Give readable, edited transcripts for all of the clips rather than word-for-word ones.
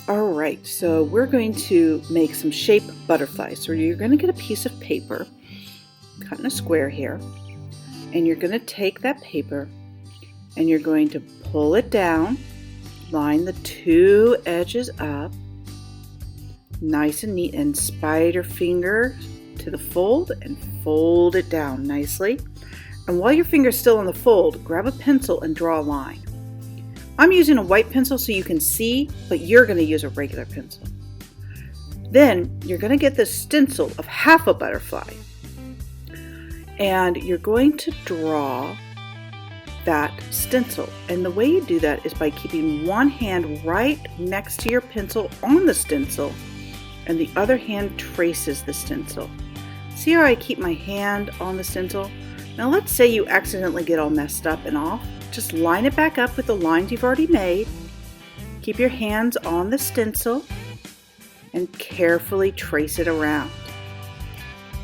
All right, so we're going to make some shape butterflies. So you're going to get a piece of paper, cut in a square here, and you're going to take that paper and you're going to pull it down, line the two edges up, nice and neat, and spider finger to the fold and fold it down nicely. And while your finger's still on the fold, grab a pencil and draw a line. I'm using a white pencil so you can see, but you're going to use a regular pencil. Then you're going to get this stencil of half a butterfly, and you're going to draw that stencil. And the way you do that is by keeping one hand right next to your pencil on the stencil, and the other hand traces the stencil. See how I keep my hand on the stencil? Now let's say you accidentally get all messed up and off. Just line it back up with the lines you've already made. Keep your hands on the stencil and carefully trace it around.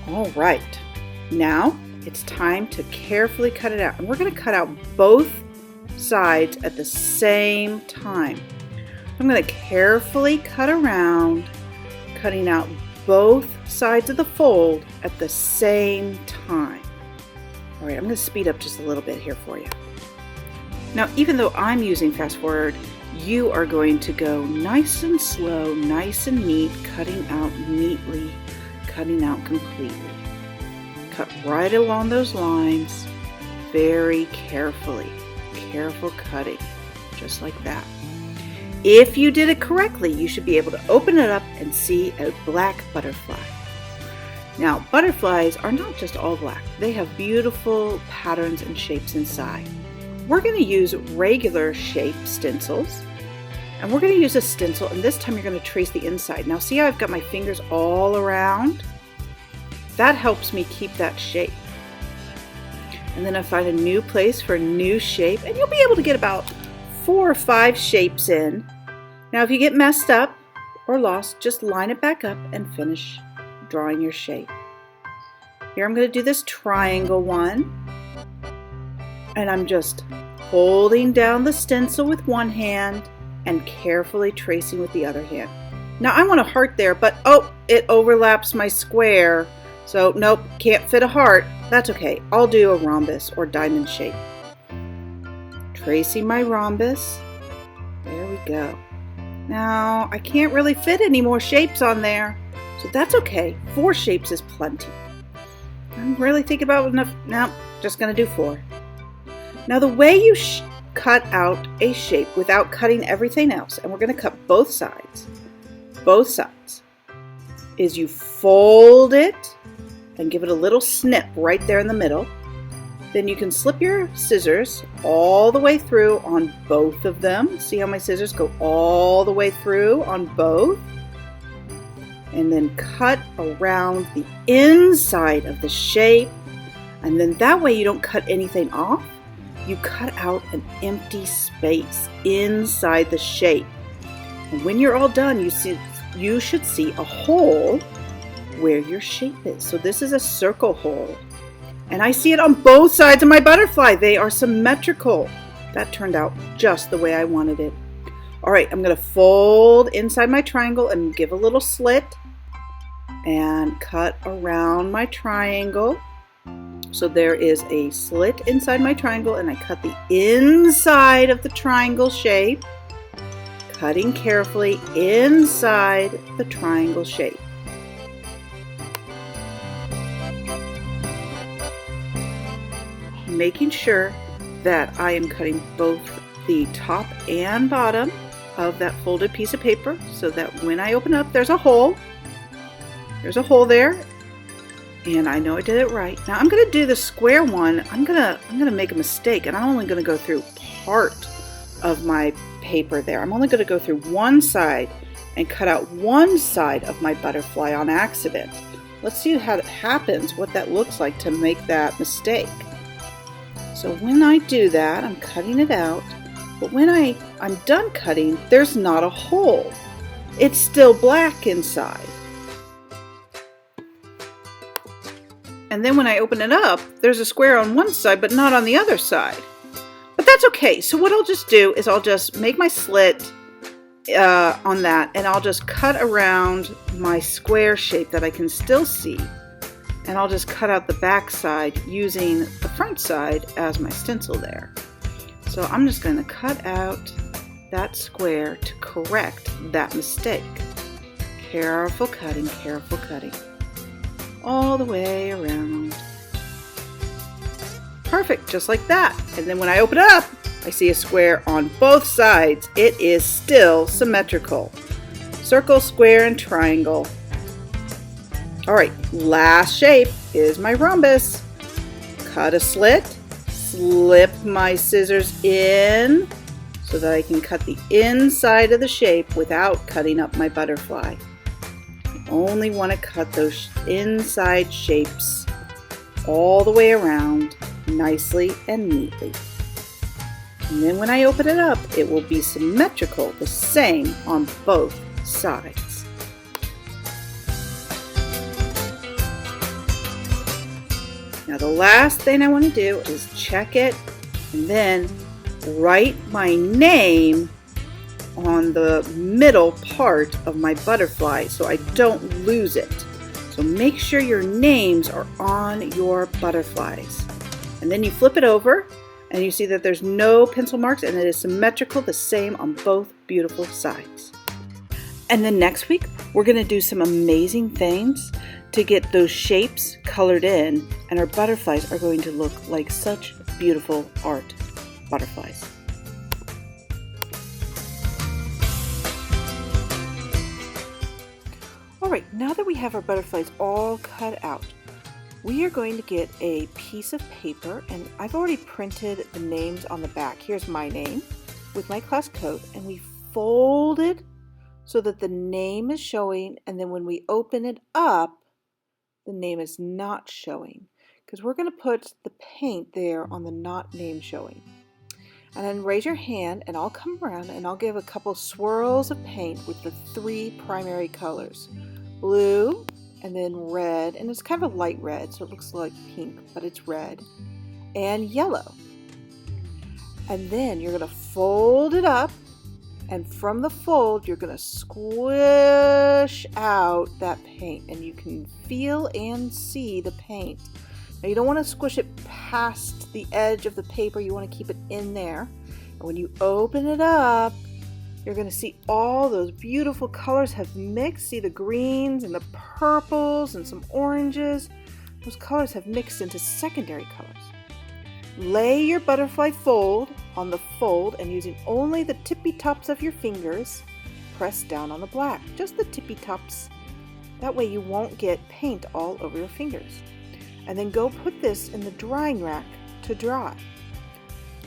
All right, now it's time to carefully cut it out. And we're going to cut out both sides at the same time. I'm going to carefully cut around, cutting out both sides of the fold at the same time. All right, I'm going to speed up just a little bit here for you. Now, even though I'm using fast forward, you are going to go nice and slow, nice and neat, cutting out neatly, cutting out completely. Cut right along those lines, very carefully. Careful cutting, just like that. If you did it correctly, you should be able to open it up and see a black butterfly. Now, butterflies are not just all black. They have beautiful patterns and shapes inside. We're going to use regular shape stencils, and we're going to use a stencil, and this time you're going to trace the inside. Now see how I've got my fingers all around? That helps me keep that shape. And then I find a new place for a new shape, and you'll be able to get about 4 or 5 shapes in. Now if you get messed up or lost, just line it back up and finish drawing your shape. Here I'm going to do this triangle one. And I'm just holding down the stencil with one hand and carefully tracing with the other hand. Now I want a heart there, but oh, it overlaps my square. So nope, can't fit a heart. That's okay. I'll do a rhombus or diamond shape. Tracing my rhombus. There we go. Now I can't really fit any more shapes on there, so that's okay. 4 shapes is plenty. I'm really thinking about enough. No, just gonna do 4. Now the way you cut out a shape without cutting everything else, and we're going to cut both sides, is you fold it and give it a little snip right there in the middle. Then you can slip your scissors all the way through on both of them. See how my scissors go all the way through on both? And then cut around the inside of the shape, and then that way you don't cut anything off. You cut out an empty space inside the shape. And when you're all done, you should see a hole where your shape is. So this is a circle hole. And I see it on both sides of my butterfly. They are symmetrical. That turned out just the way I wanted it. All right, I'm going to fold inside my triangle and give a little slit and cut around my triangle. So there is a slit inside my triangle, and I cut the inside of the triangle shape, cutting carefully inside the triangle shape. Making sure that I am cutting both the top and bottom of that folded piece of paper so that when I open up, there's a hole. There's a hole there. And I know I did it right. Now I'm going to do the square one. I'm gonna make a mistake, and I'm only going to go through part of my paper there. I'm only going to go through one side and cut out one side of my butterfly on accident. Let's see how it happens, what that looks like to make that mistake. So when I do that, I'm cutting it out, but when I'm done cutting, there's not a hole. It's still black inside. And then when I open it up, there's a square on one side, but not on the other side. But that's okay. So what I'll just do is I'll just make my slit on that, and I'll just cut around my square shape that I can still see, and I'll just cut out the back side using the front side as my stencil there. So I'm just going to cut out that square to correct that mistake. Careful cutting, all the way around. Perfect, just like that. And then when I open it up, I see a square on both sides. It is still symmetrical. Circle, square, and triangle. All right, last shape is my rhombus. Cut a slit, slip my scissors in so that I can cut the inside of the shape without cutting up my butterfly. I only want to cut those inside shapes all the way around, nicely and neatly. And then when I open it up, it will be symmetrical, the same on both sides. Now the last thing I want to do is check it and then write my name on the middle part of my butterfly so I don't lose it. So make sure your names are on your butterflies. And then you flip it over and you see that there's no pencil marks and it is symmetrical, the same on both beautiful sides. And then next week, we're going to do some amazing things to get those shapes colored in, and our butterflies are going to look like such beautiful art butterflies. All right, now that we have our butterflies all cut out, we are going to get a piece of paper, and I've already printed the names on the back. Here's my name with my class code, and we fold it so that the name is showing, and then when we open it up, the name is not showing, because we're going to put the paint there on the not name showing. And then raise your hand, and I'll come around and I'll give a couple swirls of paint with the 3 primary colors. Blue, and then red, and it's kind of a light red, so it looks like pink, but it's red, and yellow. And then you're going to fold it up, and from the fold, you're going to squish out that paint, and you can feel and see the paint. Now, you don't want to squish it past the edge of the paper. You want to keep it in there. And when you open it up, you're going to see all those beautiful colors have mixed. See the greens and the purples and some oranges. Those colors have mixed into secondary colors. Lay your butterfly fold on the fold, and using only the tippy tops of your fingers, press down on the black, just the tippy tops. That way you won't get paint all over your fingers. And then go put this in the drying rack to dry.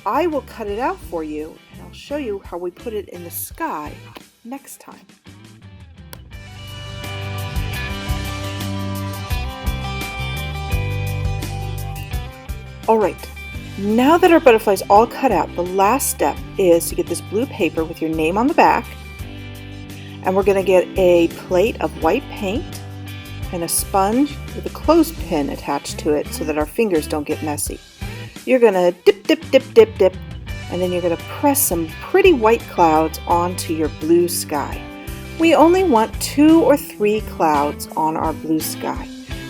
I will cut it out for you, and I'll show you how we put it in the sky next time. All right, now that our butterfly's all cut out, the last step is to get this blue paper with your name on the back, and we're going to get a plate of white paint and a sponge with a clothespin attached to it so that our fingers don't get messy. You're going to dip, dip, dip, dip, dip, and then you're going to press some pretty white clouds onto your blue sky. We only want 2 or 3 clouds on our blue sky.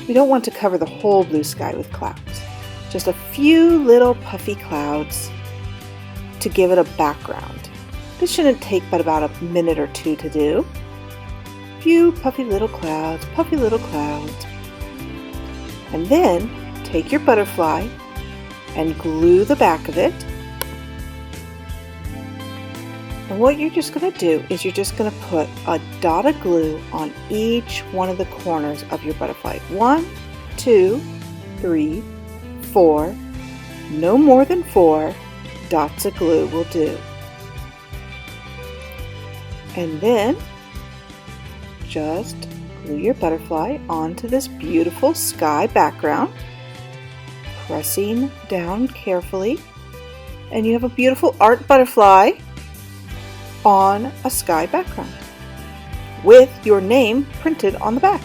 We don't want to cover the whole blue sky with clouds. Just a few little puffy clouds to give it a background. This shouldn't take but about a minute or 2 to do. Few puffy little clouds, and then take your butterfly and glue the back of it. And what you're just going to do is you're just going to put a dot of glue on each one of the corners of your butterfly. 1, 2, 3, 4, no more than 4 dots of glue will do. And then just glue your butterfly onto this beautiful sky background, pressing down carefully, and you have a beautiful art butterfly on a sky background with your name printed on the back.